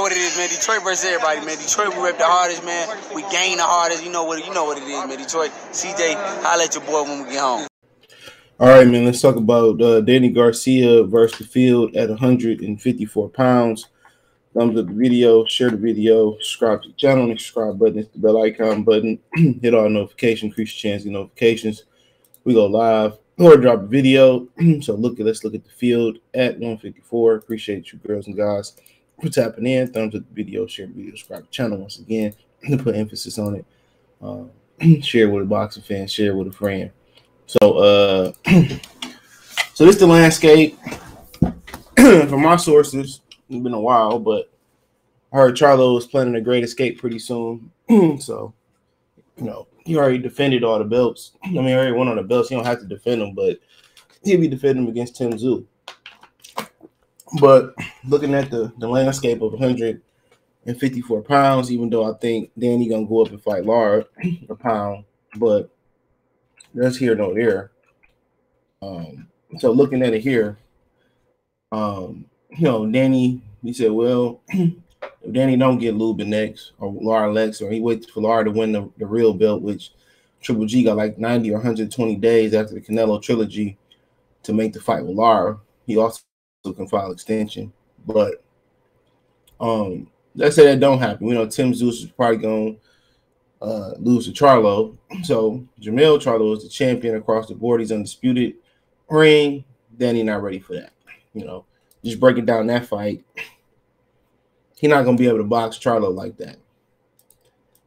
What it is, man. Detroit versus everybody, man. Detroit, we rep the hardest, man. We gain the hardest. You know what it is, man. Detroit, CJ, holla at your boy when we get home. All right, man. Let's talk about Danny Garcia versus the field at 154 pounds. Thumbs up the video, share the video, subscribe to the channel, and the subscribe button, hit the bell icon button, hit all notifications, increase your chance of notifications. We go live or drop a video. So let's look at the field at 154. Appreciate you, girls and guys, for tapping in. Thumbs up the video, share the video, subscribe to the channel once again to put emphasis on it. Share with a boxing fan, share with a friend. So so this is the landscape from my sources. It's been a while, but I heard Charlo is planning a great escape pretty soon. So, you know, he already defended all the belts. I mean, he already won on the belts. He don't have to defend them, but he'll be defending them against Tim Tszyu. But looking at the landscape of 154 pounds, even though I think Danny gonna go up and fight Lara a pound, but that's here nor there. So looking at it here, you know, Danny, he said, well, if Danny don't get Lubin next or Lara next, or he waits for Lara to win the real belt, which Triple G got like 90 or 120 days after the Canelo trilogy to make the fight with Lara. He also can file extension. But let's say that don't happen. We know Tim Tszyu is probably going to lose to Charlo. So Jermell Charlo is the champion across the board. He's undisputed. Ring, Danny not ready for that. You know, just breaking down that fight, he's not gonna be able to box Charlo like that.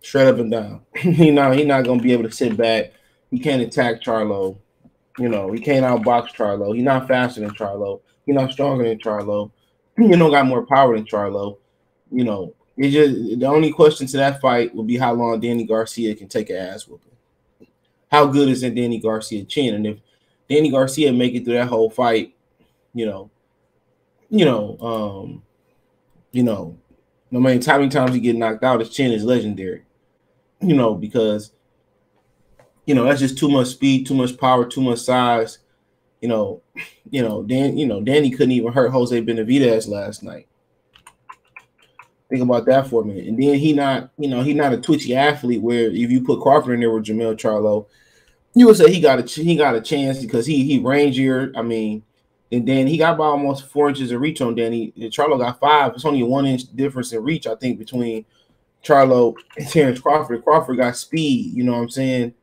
Straight up and down. He not gonna be able to sit back. He can't attack Charlo. You know, he can't outbox Charlo. He's not faster than Charlo. He's not stronger than Charlo. You know, got more power than Charlo. You know, it's just the only question to that fight will be how long Danny Garcia can take an ass whooping. How good is that Danny Garcia chin? And if Danny Garcia make it through that whole fight, no matter how many times he get knocked out, his chin is legendary. You know, because that's just too much speed, too much power, too much size. Danny couldn't even hurt Jose Benavidez last night. Think about that for a minute. And then he not a twitchy athlete where if you put Crawford in there with Jermell Charlo, you would say he got a chance because he rangier. I mean, and then he got about almost 4 inches of reach on Danny. Charlo got 5. It's only a 1 inch difference in reach, I think, between Charlo and Terrence Crawford. Crawford got speed, you know what I'm saying?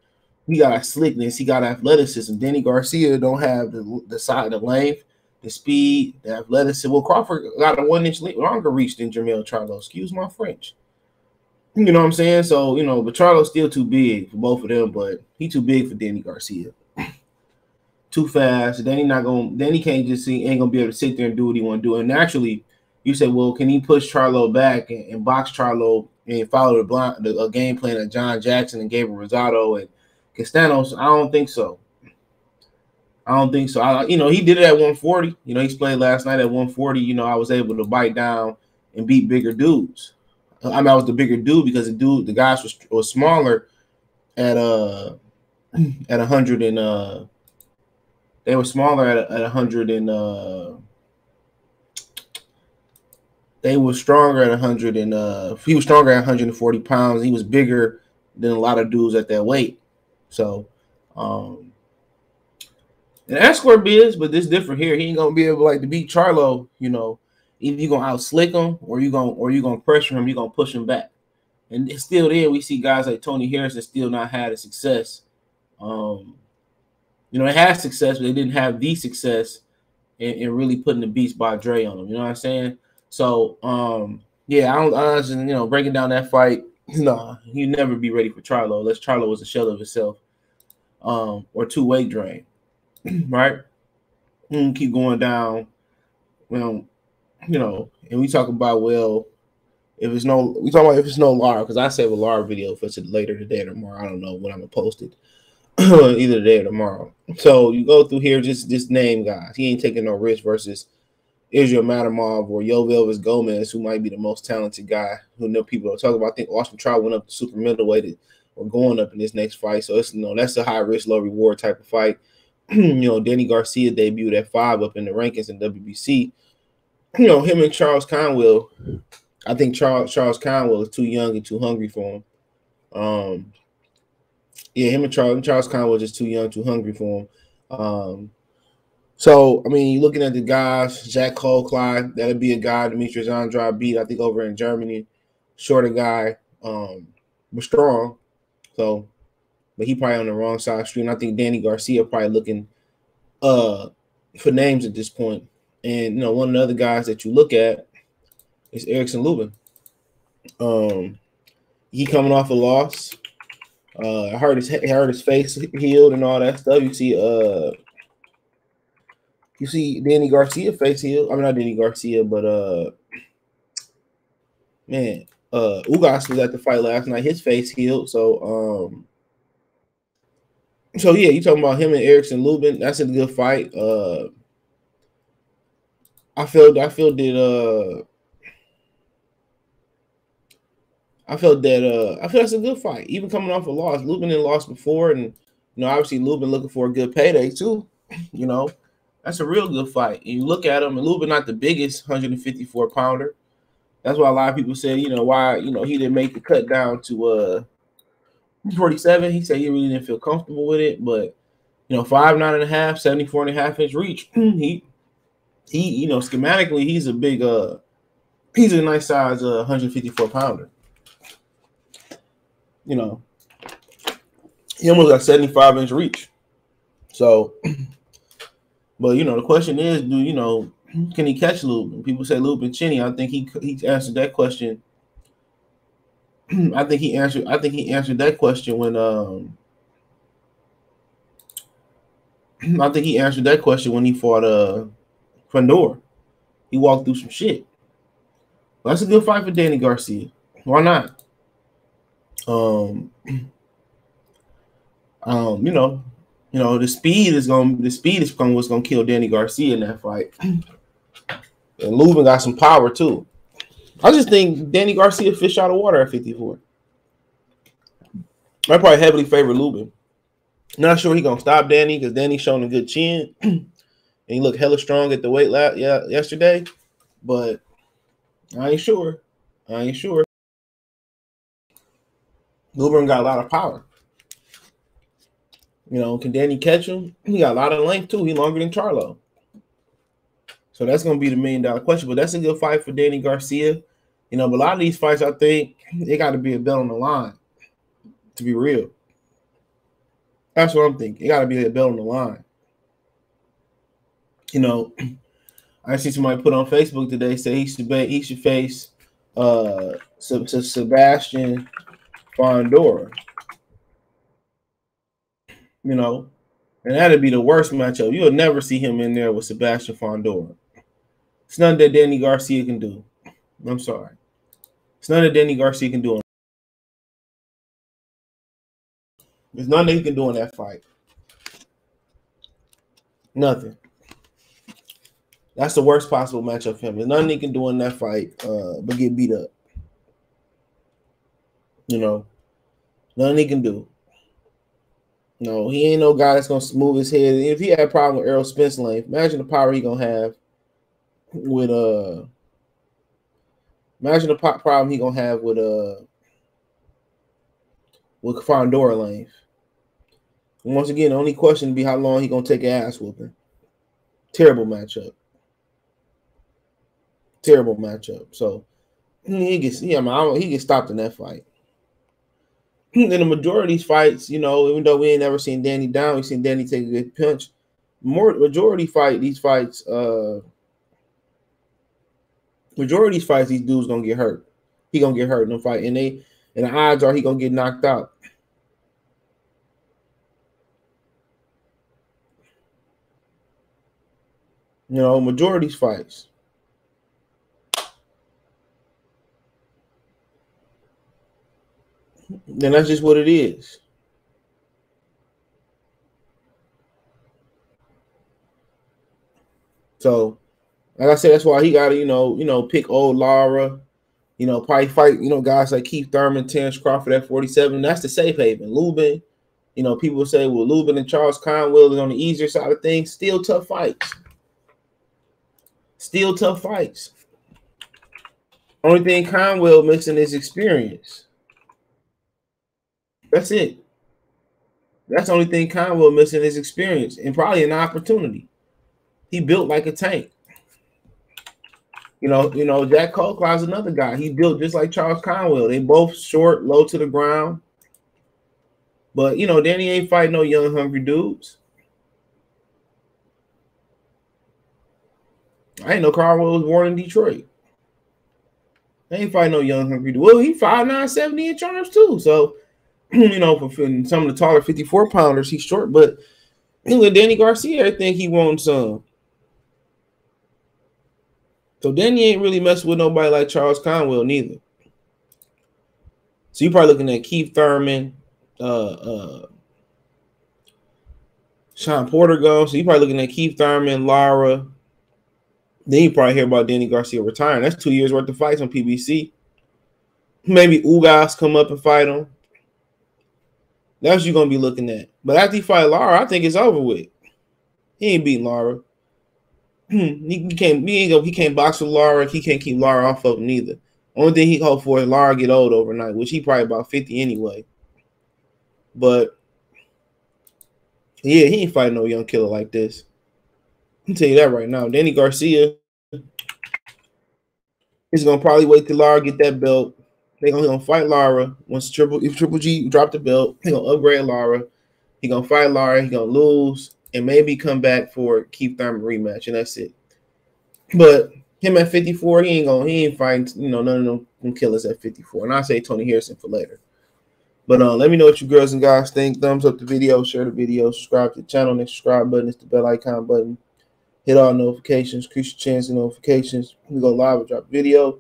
He got slickness, he got athleticism. Danny Garcia don't have the side, the length, the speed, the athleticism. Well, Crawford got a 1 inch longer reach than Jermell Charlo. Excuse my French. You know what I'm saying? So, but Charlo's still too big for both of them, but he too big for Danny Garcia. Too fast. Danny ain't gonna be able to sit there and do what he want to do. And naturally, you say, well, can he push Charlo back and box Charlo and follow the game plan of John Jackson and Gabriel Rosado and Castanos? I don't think so. He did it at 140. He played last night at 140. I was able to bite down and beat bigger dudes. I was the bigger dude because the guys was smaller at 100 and they were smaller at 100 and they were stronger at 100 and he was stronger at 140 pounds. He was bigger than a lot of dudes at that weight. So and that's where biz, but this different here. He ain't gonna be able to beat Charlo, Either you're gonna outslick him or you're gonna pressure him, you're gonna push him back. And it's still there. We see guys like Tony Harrison still not had a success. It had success, but they didn't have the success in really putting the Beast by Dre on them. You know what I'm saying? So, yeah, I don't breaking down that fight, he'd never be ready for Charlo unless Charlo was a shell of himself, or two-weight drain, right? Keep going down, and we talk about, if it's no Lara, because I save a Lara video for later today or tomorrow. I don't know when I'm gonna post it. Either today or tomorrow. So you go through here, just name guys. He ain't taking no risk versus Israel Madamov or Yovelvis Gomez, who might be the most talented guy who people don't talk about. I think Austin Trout went up to super middleweight or going up in this next fight. So it's that's a high risk, low reward type of fight. Danny Garcia debuted at 5 up in the rankings in WBC. Him and Charles Conwell, I think Charles Conwell is too young and too hungry for him. Yeah, him and Charles Conwell are just too young, too hungry for him. So, I mean, you're looking at the guys, Jack Cole-Clyde, that'll be a guy Demetrius Andrade beat, I think, over in Germany. Shorter guy, but strong. So, but he probably on the wrong side of the street. And I think Danny Garcia probably looking for names at this point. And, you know, one of the other guys that you look at is Erickson Lubin. He coming off a loss. I heard his face healed and all that stuff. You see Danny Garcia face healed. I mean, not Danny Garcia, but Ugas was at the fight last night. His face healed. So yeah, you talking about him and Erickson Lubin? That's a good fight. I feel that's a good fight. Even coming off a loss, Lubin had lost before, and you know, obviously Lubin looking for a good payday too. You know, that's a real good fight. And you look at him, and Lubin not the biggest 154 pounder. That's why a lot of people say, you know, why, you know, he didn't make the cut down to 47. He said he really didn't feel comfortable with it, but you know, 5'9.5", 74.5-inch reach. He you know, schematically he's a big he's a nice size 154 pounder. You know, he almost got 75-inch reach. So, but you know, the question is, can he catch Lubin? People say Lubin chinny. I think he answered that question. I think he answered that question when I think he answered that question when he fought Fundora. He walked through some shit. Well, that's a good fight for Danny Garcia. Why not? The speed is what's gonna kill Danny Garcia in that fight. And Lubin got some power too. I just think Danny Garcia fish out of water at 54. I probably heavily favor Lubin. Not sure he gonna stop Danny because Danny showing a good chin and he looked hella strong at the weight yesterday. But I ain't sure. Lubin got a lot of power. You know, can Danny catch him? He got a lot of length too. He longer than Charlo. So that's gonna be the $1 million question. But that's a good fight for Danny Garcia. You know, but a lot of these fights, I think, they got to be a belt on the line. To be real. That's what I'm thinking. It got to be a belt on the line. You know, I see somebody put on Facebook today say he should face Sebastian Fundora. You know, and that'd be the worst matchup. You'll never see him in there with Sebastian Fundora. It's nothing that Danny Garcia can do. I'm sorry. It's nothing that Danny Garcia can do. There's nothing he can do in that fight. Nothing. That's the worst possible matchup for him. There's nothing he can do in that fight but get beat up. You know, nothing he can do. No, he ain't no guy that's gonna smooth his head. If he had a problem with Errol Spence length, imagine the power he gonna have with imagine the problem he gonna have with Fundora length. And once again, the only question would be how long he gonna take an ass whooping. Terrible matchup. So he gets stopped in that fight. In the majority of these fights, you know, even though we ain't never seen Danny down, we've seen Danny take a good punch. Majority of these fights, these dudes gonna get hurt. He gonna get hurt in the fight, and the odds are he gonna get knocked out. You know, majority of these fights. Then that's just what it is. So, like I said, that's why he got to, pick old Lara, probably fight, guys like Keith Thurman, Terrence Crawford at 47. That's the safe haven. Lubin, people say, well, Lubin and Charles Conwell is on the easier side of things. Still tough fights. Only thing Conwell missing is experience. That's it. That's the only thing Conwell missing is experience and probably an opportunity. He built like a tank. You know, Jack Colcloud's another guy. He built just like Charles Conwell. They both short, low to the ground. But, you know, Danny ain't fighting no young, hungry dudes. I ain't know Conwell was born in Detroit. They ain't fighting no young, hungry dude. Well, he 5'9", 70 inch arms too. So, you know, for some of the taller 54-pounders, he's short. But with Danny Garcia, I think he wants some. So Danny ain't really messing with nobody like Charles Conwell neither. So you're probably looking at Keith Thurman, Sean Porter gone. So you're probably looking at Keith Thurman, Lara. Then you probably hear about Danny Garcia retiring. That's 2 years worth of fights on PBC. Maybe Ugas come up and fight him. That's what you're gonna be looking at. But after he fight Lara, I think it's over with. He ain't beating Lara. He can't box with Lara. He can't keep Lara off of him neither. Only thing he hope for is Lara get old overnight, which he probably about 50 anyway. But yeah, he ain't fighting no young killer like this. I'll tell you that right now. Danny Garcia is gonna probably wait till Lara get that belt. They're gonna fight Lara once if Triple G drop the belt. He gonna upgrade Lara. He gonna fight Lara. He gonna lose and maybe come back for Keith Thurman rematch, and that's it. But him at 54, he ain't fighting, you know, none of them killers at 54. And I say Tony Harrison for later. But let me know what you girls and guys think. Thumbs up the video, share the video, subscribe to the channel. Next subscribe button is the bell icon button. Hit all notifications, increase your chance of notifications. We go live and drop a video.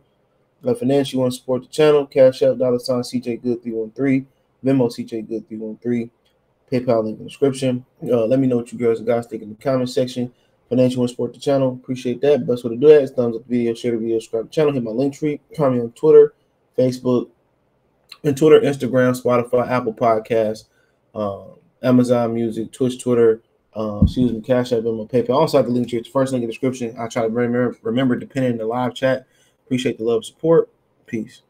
Financially, you want to support the channel, Cash App, $CJ Good 313, Venmo CJ Good 313, PayPal link in the description. Let me know what you girls and guys think in the comment section. Financial want to support the channel. Appreciate that. Best way to do that is thumbs up the video, share the video, subscribe to the channel, hit my link tree. Find me on Twitter, Facebook, and Twitter, Instagram, Spotify, Apple Podcasts, Amazon Music, Twitch, Twitter, Cash App, Venmo, PayPal. Also, the link tree. It's the first link in the description. I try to remember to pin in the live chat. Appreciate the love and support. Peace.